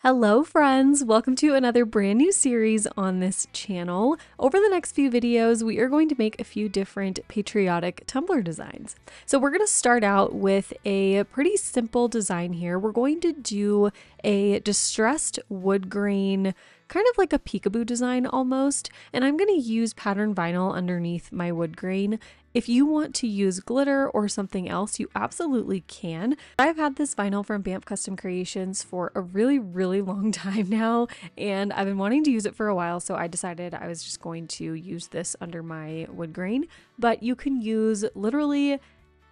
Hello friends, welcome to another brand new series on this channel. Over the next few videos, we are going to make a few different patriotic tumbler designs. So we're going to start out with a pretty simple design here. We're going to do a distressed wood grain, kind of like a peekaboo design almost, and I'm going to use pattern vinyl underneath my wood grain. If you want to use glitter or something else, you absolutely can. I've had this vinyl from BAMF Custom Creations for a really long time now, and I've been wanting to use it for a while, so I decided I was just going to use this under my wood grain. But you can use literally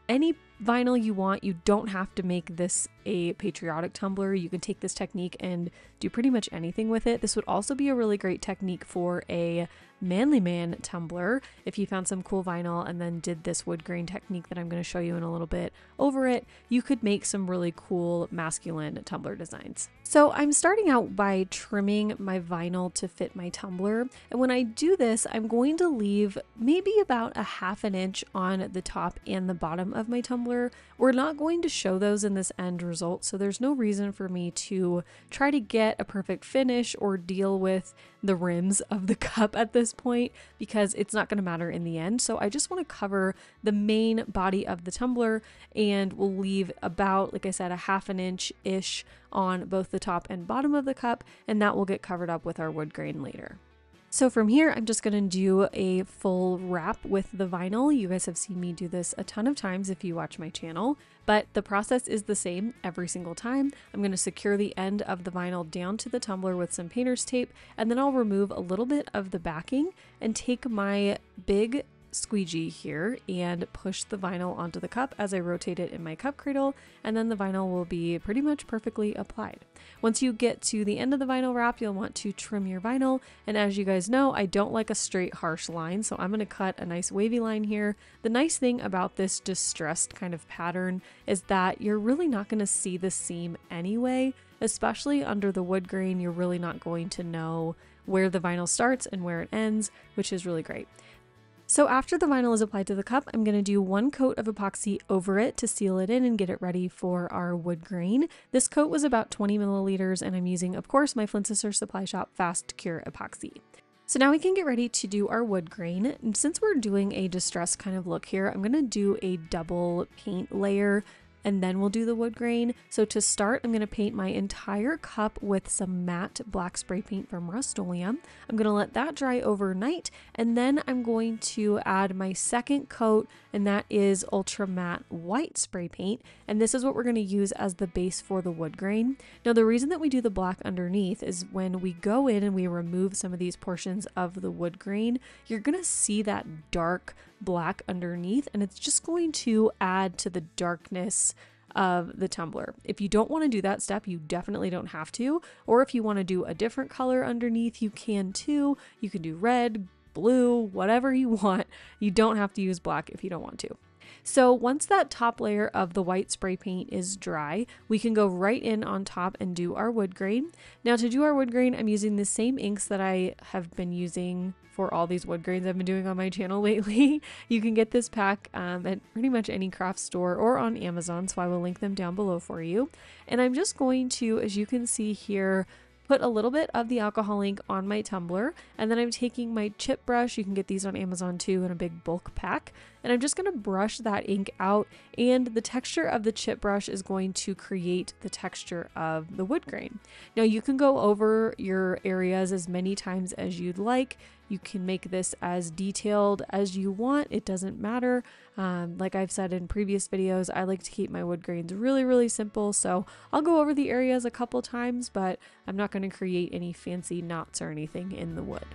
any vinyl you want. You don't have to make this a patriotic tumbler. You can take this technique and do pretty much anything with it. This would also be a really great technique for a manly man tumbler if you found some cool vinyl and then did this wood grain technique that I'm going to show you in a little bit over it. You could make some really cool masculine tumbler designs. So I'm starting out by trimming my vinyl to fit my tumbler, and when I do this, I'm going to leave maybe about a ½ inch on the top and the bottom of my tumbler. We're not going to show those in this end result, so there's no reason for me to try to get a perfect finish or deal with the rims of the cup at this point, because it's not going to matter in the end. So I just want to cover the main body of the tumbler, and we'll leave about, like I said, a ½ inch-ish on both the top and bottom of the cup, and that will get covered up with our wood grain later. So from here, I'm just going to do a full wrap with the vinyl. You guys have seen me do this a ton of times if you watch my channel, but the process is the same every single time. I'm going to secure the end of the vinyl down to the tumbler with some painter's tape, and then I'll remove a little bit of the backing and take my big squeegee here and push the vinyl onto the cup as I rotate it in my cup cradle, and then the vinyl will be pretty much perfectly applied. Once you get to the end of the vinyl wrap, you'll want to trim your vinyl, and as you guys know, I don't like a straight harsh line, so I'm going to cut a nice wavy line here. The nice thing about this distressed kind of pattern is that you're really not going to see the seam anyway, especially under the wood grain. You're really not going to know where the vinyl starts and where it ends, which is really great. So after the vinyl is applied to the cup, I'm going to do one coat of epoxy over it to seal it in and get it ready for our wood grain. This coat was about 20 milliliters, and I'm using, of course, my Flynn Supply Shop Fast Cure Epoxy. So now we can get ready to do our wood grain. And since we're doing a distressed kind of look here, I'm going to do a double paint layer, and then we'll do the wood grain. So to start, I'm going to paint my entire cup with some matte black spray paint from Rust-Oleum. I'm going to let that dry overnight, and then I'm going to add my second coat, and that is ultra matte white spray paint, and this is what we're going to use as the base for the wood grain. Now the reason that we do the black underneath is when we go in and we remove some of these portions of the wood grain, you're going to see that dark black underneath, and it's just going to add to the darkness of the tumbler. If you don't want to do that step, you definitely don't have to, or if you want to do a different color underneath, you can too. You can do red, blue, whatever you want. You don't have to use black if you don't want to. So once that top layer of the white spray paint is dry, we can go right in on top and do our wood grain. Now to do our wood grain, I'm using the same inks that I have been using for all these wood grains I've been doing on my channel lately. You can get this pack at pretty much any craft store or on Amazon, so I will link them down below for you. And I'm just going to, as you can see here, put a little bit of the alcohol ink on my tumbler, and then I'm taking my chip brush. You can get these on Amazon too in a big bulk pack, and I'm just going to brush that ink out, and the texture of the chip brush is going to create the texture of the wood grain. Now you can go over your areas as many times as you'd like. You can make this as detailed as you want. It doesn't matter. Like I've said in previous videos, I like to keep my wood grains really simple, so I'll go over the areas a couple times, but I'm not going to create any fancy knots or anything in the wood.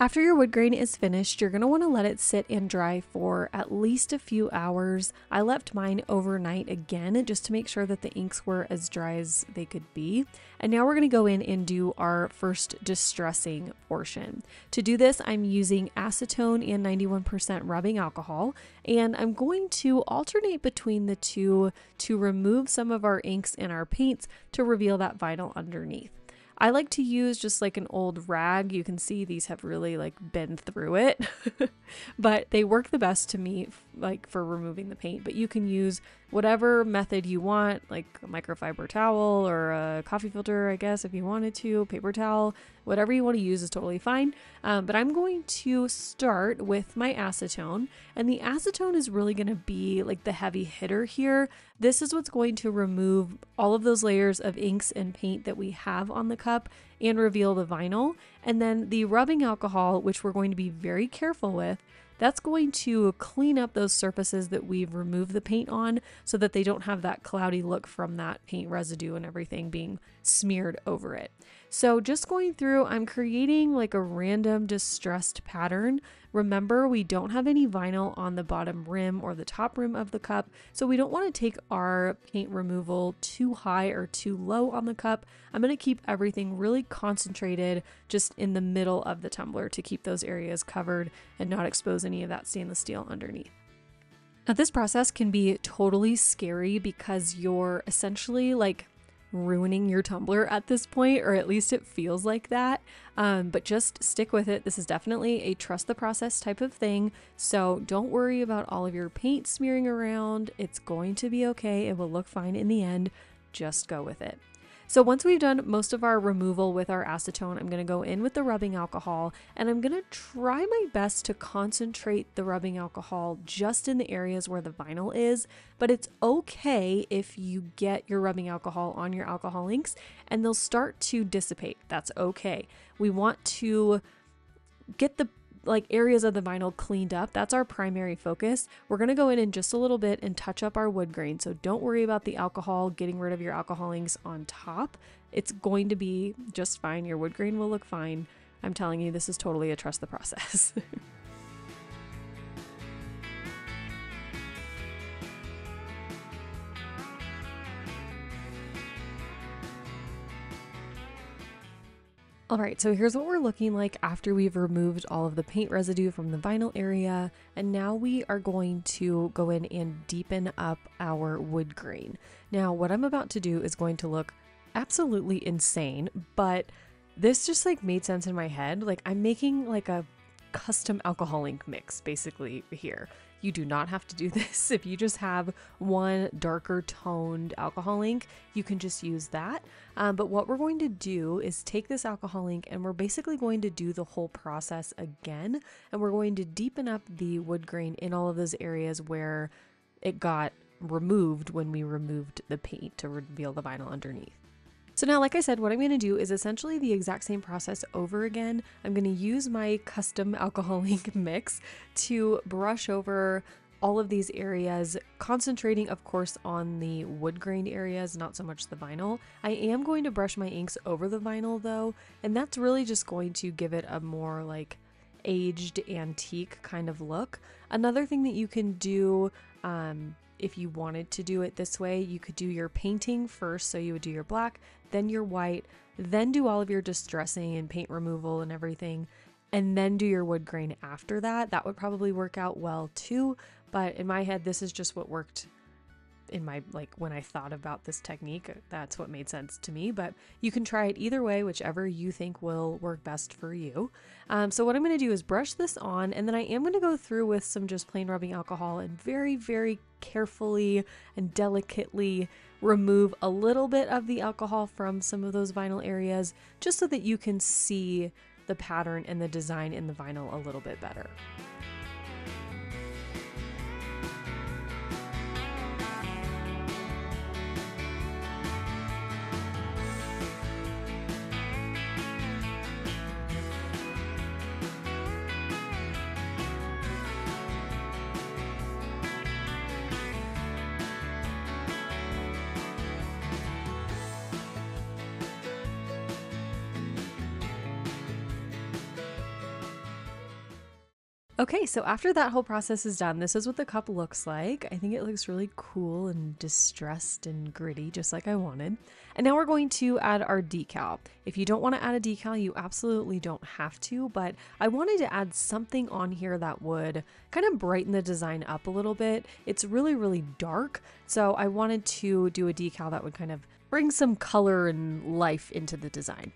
After your wood grain is finished, you're going to want to let it sit and dry for at least a few hours. I left mine overnight again just to make sure that the inks were as dry as they could be. And now we're going to go in and do our first distressing portion. To do this, I'm using acetone and 91% rubbing alcohol, and I'm going to alternate between the two to remove some of our inks and our paints to reveal that vinyl underneath. I like to use just like an old rag. You can see these have really like been through it, but they work the best to me like for removing the paint. But you can use whatever method you want, like a microfiber towel or a coffee filter, I guess, if you wanted to, paper towel, whatever you want to use is totally fine. But I'm going to start with my acetone, and the acetone is really going to be like the heavy hitter here. This is what's going to remove all of those layers of inks and paint that we have on the cup and reveal the vinyl. And then the rubbing alcohol, which we're going to be very careful with, that's going to clean up those surfaces that we've removed the paint on so that they don't have that cloudy look from that paint residue and everything being smeared over it. So just going through, I'm creating like a random distressed pattern. Remember, we don't have any vinyl on the bottom rim or the top rim of the cup, so we don't want to take our paint removal too high or too low on the cup. I'm going to keep everything really concentrated just in the middle of the tumbler to keep those areas covered and not expose any of that stainless steel underneath. Now, this process can be totally scary because you're essentially like ruining your tumbler at this point, or at least it feels like that. But just stick with it. This is definitely a trust the process type of thing. So don't worry about all of your paint smearing around. It's going to be okay. It will look fine in the end. Just go with it. So once we've done most of our removal with our acetone, I'm going to go in with the rubbing alcohol, and I'm going to try my best to concentrate the rubbing alcohol just in the areas where the vinyl is, but it's okay if you get your rubbing alcohol on your alcohol inks and they'll start to dissipate. That's okay. We want to get the areas of the vinyl cleaned up. That's our primary focus. We're going to go in just a little bit and touch up our wood grain. So don't worry about the alcohol, getting rid of your alcohol inks on top. It's going to be just fine. Your wood grain will look fine. I'm telling you, this is totally a trust the process. All right, so here's what we're looking like after we've removed all of the paint residue from the vinyl area. And now we are going to go in and deepen up our wood grain. Now, what I'm about to do is going to look absolutely insane, but this just like made sense in my head. Like I'm making like a custom alcohol ink mix basically here. You do not have to do this. If you just have one darker toned alcohol ink, you can just use that. But what we're going to do is take this alcohol ink and we're basically going to do the whole process again. And we're going to deepen up the wood grain in all of those areas where it got removed when we removed the paint to reveal the vinyl underneath. So now, like I said, what I'm going to do is essentially the exact same process over again. I'm going to use my custom alcohol ink mix to brush over all of these areas, concentrating, of course, on the wood grain areas, not so much the vinyl. I am going to brush my inks over the vinyl though, and that's really just going to give it a more like aged antique kind of look. Another thing that you can do, if you wanted to do it this way, you could do your painting first. So you would do your black, then your white, then do all of your distressing and paint removal and everything, and then do your wood grain after that. That would probably work out well too. But in my head, this is just what worked in my, like when I thought about this technique, that's what made sense to me. But you can try it either way, whichever you think will work best for you. So what I'm going to do is brush this on, and then I am going to go through with some just plain rubbing alcohol and very, very carefully and delicately remove a little bit of the alcohol from some of those vinyl areas, just so that you can see the pattern and the design in the vinyl a little bit better. Okay, so after that whole process is done, this is what the cup looks like. I think it looks really cool and distressed and gritty, just like I wanted. And now we're going to add our decal. If you don't want to add a decal, you absolutely don't have to, but I wanted to add something on here that would kind of brighten the design up a little bit. It's really, really dark, so I wanted to do a decal that would kind of bring some color and life into the design.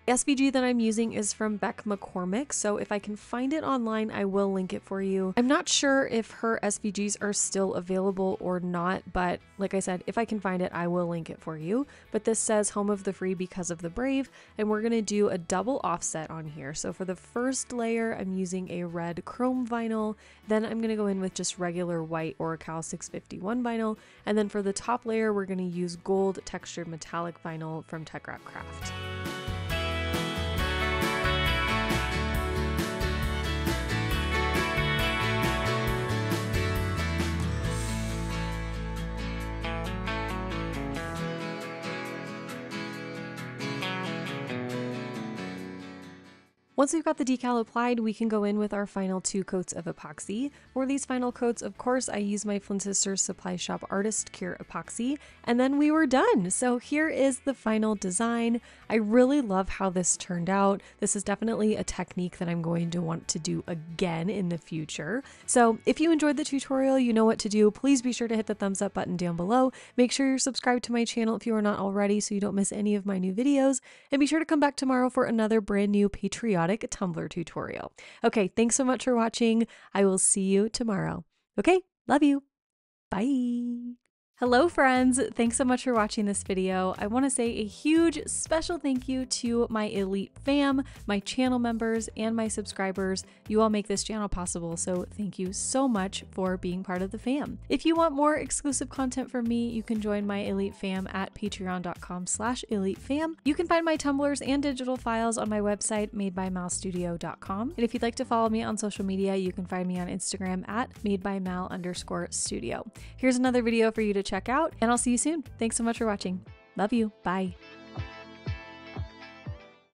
The SVG that I'm using is from Beck McCormick, so if I can find it online, I will link it for you. I'm not sure if her SVGs are still available or not, but like I said, if I can find it, I will link it for you. But this says Home of the Free because of the brave, and we're gonna do a double offset on here. So for the first layer, I'm using a red chrome vinyl, then I'm gonna go in with just regular white Oracal 651 vinyl, and then for the top layer, we're gonna use gold textured metallic vinyl from TECKWRAP Craft. Once we've got the decal applied, we can go in with our final 2 coats of epoxy. For these final coats, of course, I use my Flynn Sisters Supply Shop Artist Cure Epoxy, and then we were done. So here is the final design. I really love how this turned out. This is definitely a technique that I'm going to want to do again in the future. So if you enjoyed the tutorial, you know what to do. Please be sure to hit the thumbs up button down below. Make sure you're subscribed to my channel if you are not already so you don't miss any of my new videos. And be sure to come back tomorrow for another brand new Patriotic Tumbler tutorial. Okay, thanks so much for watching. I will see you tomorrow. Okay, love you. Bye. Hello friends, thanks so much for watching this video. I want to say a huge special thank you to my elite fam, my channel members, and my subscribers. You all make this channel possible, so thank you so much for being part of the fam. If you want more exclusive content from me, you can join my elite fam at patreon.com/elitefam. You can find my tumblers and digital files on my website, madebymalstudio.com. And if you'd like to follow me on social media, you can find me on Instagram at madebymal_studio. Here's another video for you to check out, and I'll see you soon. Thanks so much for watching. Love you. Bye.